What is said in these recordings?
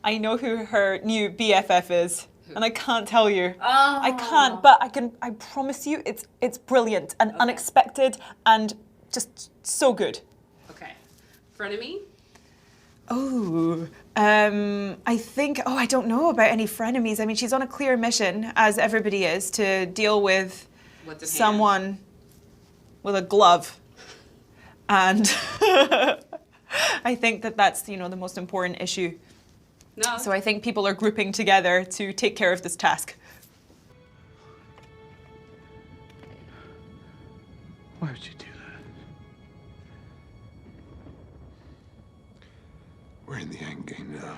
I know who her new BFF is, and I can't tell you. Oh. I can't, but I promise you, it's brilliant and unexpected and just so good. Okay. Frenemy? Oh, I think, I don't know about any frenemies. I mean, she's on a clear mission, as everybody is, to deal with someone with a glove. And I think that's, the most important issue. No. So I think people are grouping together to take care of this task. Why would you do that? We're in the endgame now.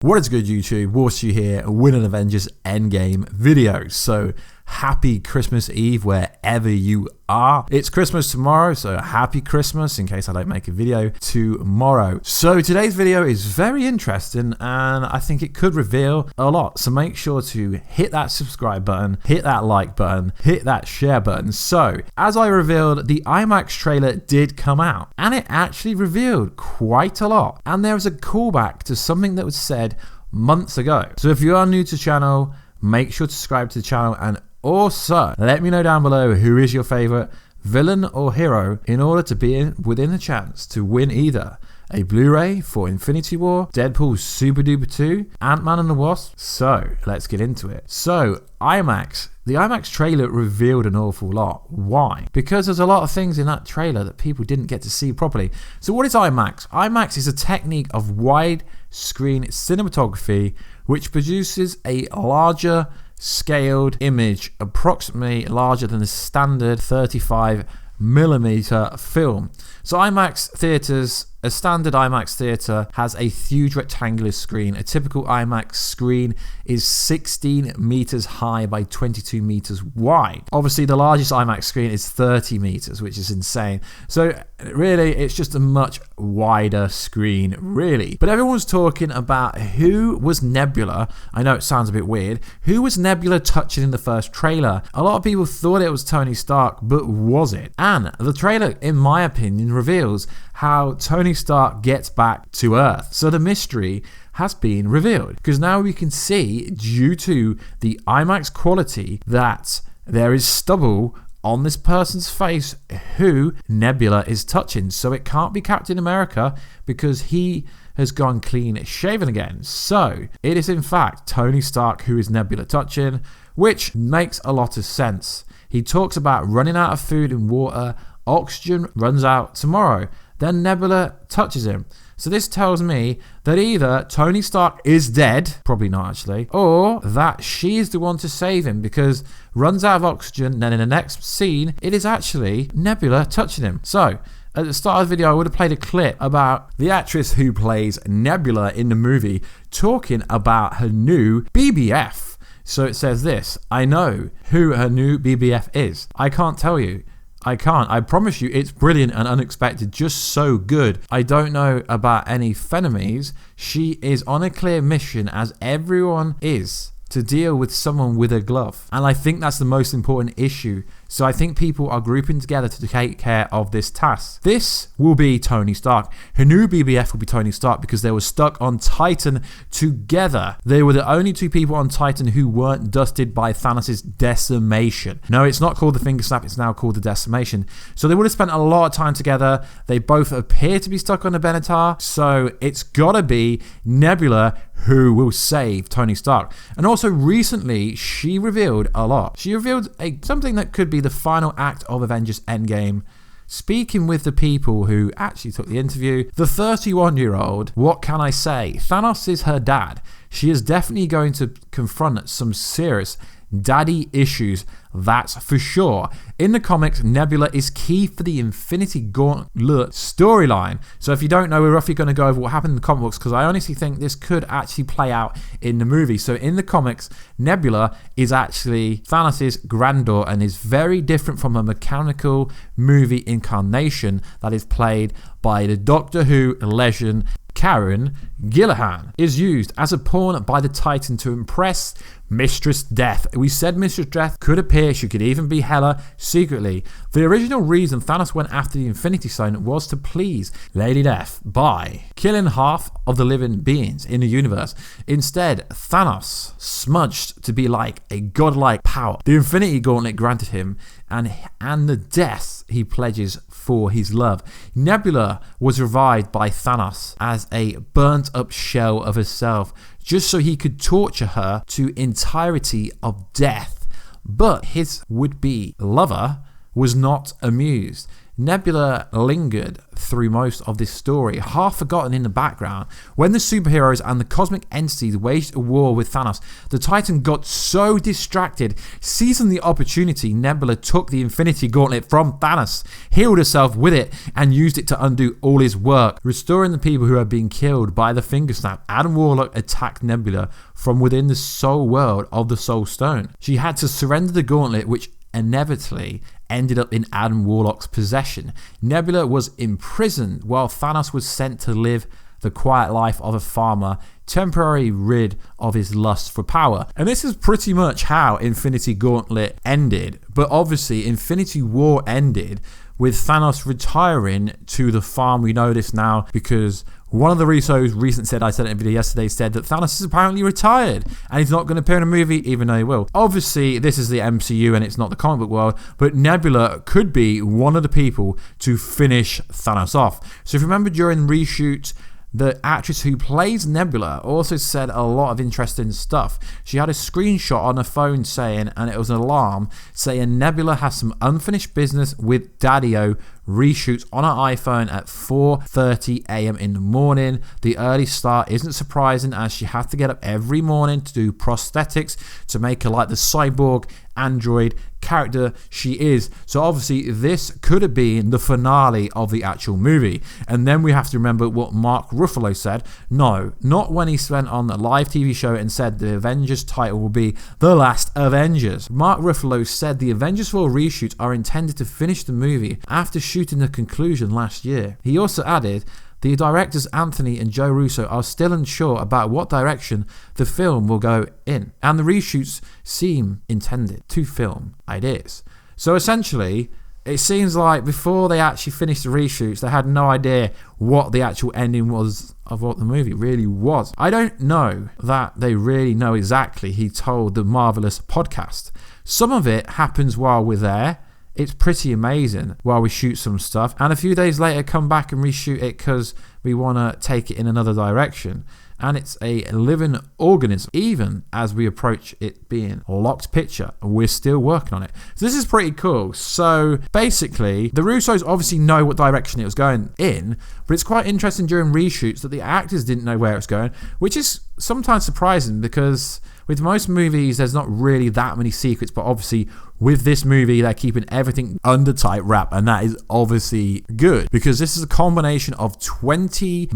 What is good, YouTube? Warstu here with an Avengers Endgame video. So happy Christmas Eve wherever you are. It's Christmas tomorrow, so happy Christmas in case I don't make a video tomorrow. So today's video is very interesting and I think it could reveal a lot. So make sure to hit that subscribe button, hit that like button, hit that share button. So as I revealed, the IMAX trailer did come out and it actually revealed quite a lot. And there was a callback to something that was said months ago. So if you are new to the channel, make sure to subscribe to the channel and also let me know down below who is your favorite villain or hero in order to be within a chance to win either a Blu-ray for Infinity War, Deadpool Super Duper 2, Ant-Man and the Wasp. So let's get into it. So IMAX, the IMAX trailer revealed an awful lot. Why? Because there's a lot of things in that trailer that people didn't get to see properly. So what is IMAX? IMAX is a technique of wide screen cinematography which produces a larger scaled image, approximately larger than a standard 35mm film. So IMAX theaters, a standard IMAX theater has a huge rectangular screen. A typical IMAX screen is 16 meters high by 22 meters wide. Obviously the largest IMAX screen is 30 meters, which is insane. So really it's just a much wider screen really. But everyone's talking about who was Nebula. I know it sounds a bit weird. Who was Nebula touching in the first trailer? A lot of people thought it was Tony Stark, but was it? And the trailer, in my opinion, reveals how Tony Stark gets back to Earth. So the mystery has been revealed because now we can see, due to the IMAX quality, that there is stubble on this person's face who Nebula is touching. So it can't be Captain America because he has gone clean shaven again. So it is in fact Tony Stark who is Nebula touching, which makes a lot of sense. He talks about running out of food and water. Oxygen runs out tomorrow. Then Nebula touches him. So this tells me that either Tony Stark is dead, probably not actually, or that she is the one to save him because runs out of oxygen. And then in the next scene, it is actually Nebula touching him. So at the start of the video, I would have played a clip about the actress who plays Nebula in the movie talking about her new BBF. So it says this: I know who her new BBF is. I can't tell you. I can't. I promise you it's brilliant and unexpected, just so good. I don't know about any frenemies. She is on a clear mission, as everyone is, to deal with someone with a glove. And I think that's the most important issue. So I think people are grouping together to take care of this task. This will be Tony Stark. Her new BBF will be Tony Stark because they were stuck on Titan together. They were the only two people on Titan who weren't dusted by Thanos' decimation. No, it's not called the finger snap, it's now called the decimation. So they would have spent a lot of time together. They both appear to be stuck on the Benatar. So it's gotta be Nebula who will save Tony Stark. And also recently, she revealed a lot. She revealed something that could be the final act of Avengers Endgame. Speaking with the people who actually took the interview, the 31-year-old, what can I say? Thanos is her dad. She is definitely going to confront some serious daddy issues, that's for sure. In the comics, Nebula is key for the Infinity Gauntlet storyline. So if you don't know, we're roughly going to go over what happened in the comic books, because I honestly think this could actually play out in the movie. So in the comics, Nebula is actually Thanos' granddaughter and is very different from a mechanical movie incarnation that is played by the Doctor Who legend Karen Gillihan. Is used as a pawn by the Titan to impress Mistress Death. We said Mistress Death could appear, she could even be Hela secretly. The original reason Thanos went after the Infinity Stone was to please Lady Death by killing half of the living beings in the universe. Instead, Thanos smudged to be like a godlike power. The Infinity Gauntlet granted him and the death he pledges for his love. Nebula was revived by Thanos as a burnt up shell of herself, just so he could torture her to entirety of death. But his would-be lover was not amused. Nebula lingered through most of this story, half forgotten in the background. When the superheroes and the cosmic entities waged a war with Thanos, the Titan got so distracted. Seizing the opportunity, Nebula took the Infinity Gauntlet from Thanos, healed herself with it, and used it to undo all his work, restoring the people who had been killed by the finger snap. Adam Warlock attacked Nebula from within the soul world of the Soul Stone. She had to surrender the gauntlet, which inevitably ended up in Adam Warlock's possession. Nebula was imprisoned while Thanos was sent to live the quiet life of a farmer, temporarily rid of his lust for power. And this is pretty much how Infinity Gauntlet ended. But obviously Infinity War ended with Thanos retiring to the farm. We know this now because one of the Russo's recent said, I said it in a video yesterday, said that Thanos is apparently retired and he's not going to appear in a movie, even though he will. Obviously, this is the MCU and it's not the comic book world, but Nebula could be one of the people to finish Thanos off. So if you remember during reshoots, the actress who plays Nebula also said a lot of interesting stuff. She had a screenshot on her phone saying, and it was an alarm, saying Nebula has some unfinished business with Daddy-O reshoots on her iPhone at 4:30 a.m. in the morning. The early start isn't surprising as she had to get up every morning to do prosthetics to make her like the cyborg android character she is. So obviously this could have been the finale of the actual movie. And then we have to remember what Mark Ruffalo said. No, not when he went on the live TV show and said the Avengers title will be The Last Avengers. Mark Ruffalo said the Avengers 4 reshoots are intended to finish the movie after shooting the conclusion last year. He also added, the directors Anthony and Joe Russo are still unsure about what direction the film will go in, and the reshoots seem intended to film ideas. So essentially, it seems like before they actually finished the reshoots, they had no idea what the actual ending was of what the movie really was. I don't know that they really know exactly, he told the Marvelous podcast. Some of it happens while we're there. It's pretty amazing while we shoot some stuff, and a few days later come back and reshoot it because we want to take it in another direction. And it's a living organism, even as we approach it being a locked picture. We're still working on it. So this is pretty cool. So basically, the Russos obviously know what direction it was going in, but it's quite interesting during reshoots that the actors didn't know where it was going, which is sometimes surprising because with most movies, there's not really that many secrets, but obviously with this movie, they're keeping everything under tight wrap, and that is obviously good because this is a combination of 22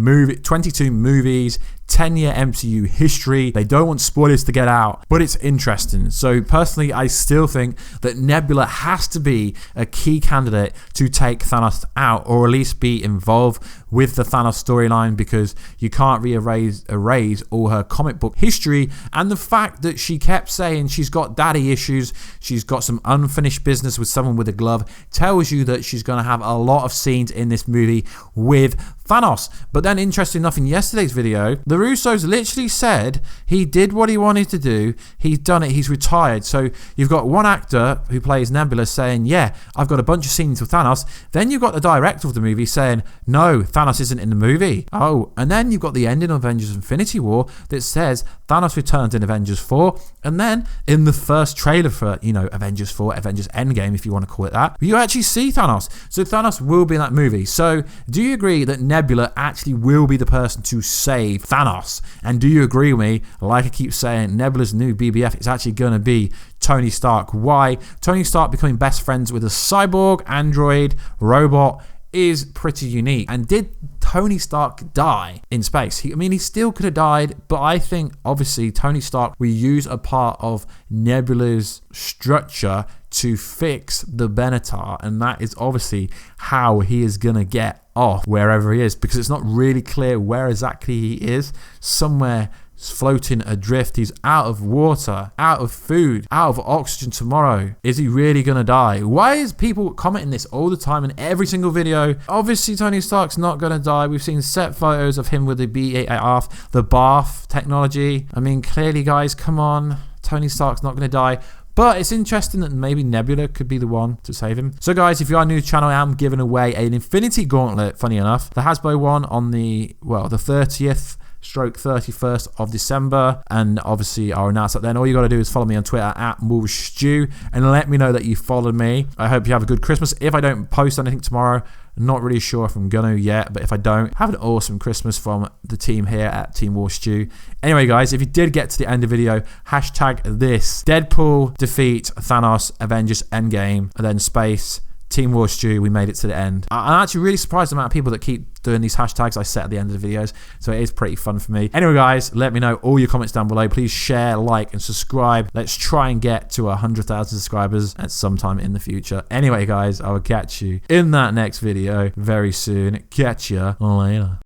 movies, 10-year MCU history. They don't want spoilers to get out, but it's interesting. So personally, I still think that Nebula has to be a key candidate to take Thanos out, or at least be involved with the Thanos storyline, because you can't erase all her comic book history. And the fact that she kept saying she's got daddy issues, she's got some unfinished business with someone with a glove, tells you that she's going to have a lot of scenes in this movie with Thanos. But then interesting enough, in yesterday's video, the Russos literally said he did what he wanted to do, he's done it, he's retired. So you've got one actor who plays Nebula saying, yeah, I've got a bunch of scenes with Thanos. Then you've got the director of the movie saying, no, Thanos isn't in the movie. Oh, and then you've got the ending of Avengers Infinity War that says Thanos returns in Avengers 4, and then in the first trailer for, Avengers 4, Avengers Endgame, if you want to call it that, you actually see Thanos. So Thanos will be in that movie. So do you agree that Nebula actually will be the person to save Thanos? And do you agree with me, like I keep saying, Nebula's new BBF is actually going to be Tony Stark? Why? Tony Stark becoming best friends with a cyborg, android, robot is pretty unique. And did Tony Stark die in space? He still could have died, but I think obviously Tony Stark will use a part of Nebula's structure to fix the Benatar, and that is obviously how he is gonna get off wherever he is, because it's not really clear where exactly he is. Somewhere floating adrift. He's out of water, out of food, out of oxygen tomorrow. Is he really gonna die? Why is people commenting this all the time in every single video? Obviously Tony Stark's not gonna die. We've seen set photos of him with the B-8 the bath technology. Clearly guys, come on, Tony Stark's not gonna die. But it's interesting that maybe Nebula could be the one to save him. So guys, if you are new to the channel, I am giving away an Infinity Gauntlet, funny enough. The Hasbro one on the 30th stroke 31st of December, and obviously I'll announce that then. All you got to do is follow me on Twitter at Warstu and let me know that you followed me. I hope you have a good Christmas. If I don't post anything tomorrow, I'm not really sure if I'm gonna yet, but if I don't, have an awesome Christmas from the team here at Team Warstu. Anyway guys, if you did get to the end of the video, hashtag this: Deadpool defeat Thanos, Avengers Endgame, and then space Team Warstu. We made it to the end. I'm actually really surprised the amount of people that keep doing these hashtags I set at the end of the videos, so it is pretty fun for me. Anyway guys, let me know all your comments down below. Please share, like, and subscribe. Let's try and get to 100,000 subscribers at some time in the future. Anyway guys, I will catch you in that next video very soon. Catch ya later.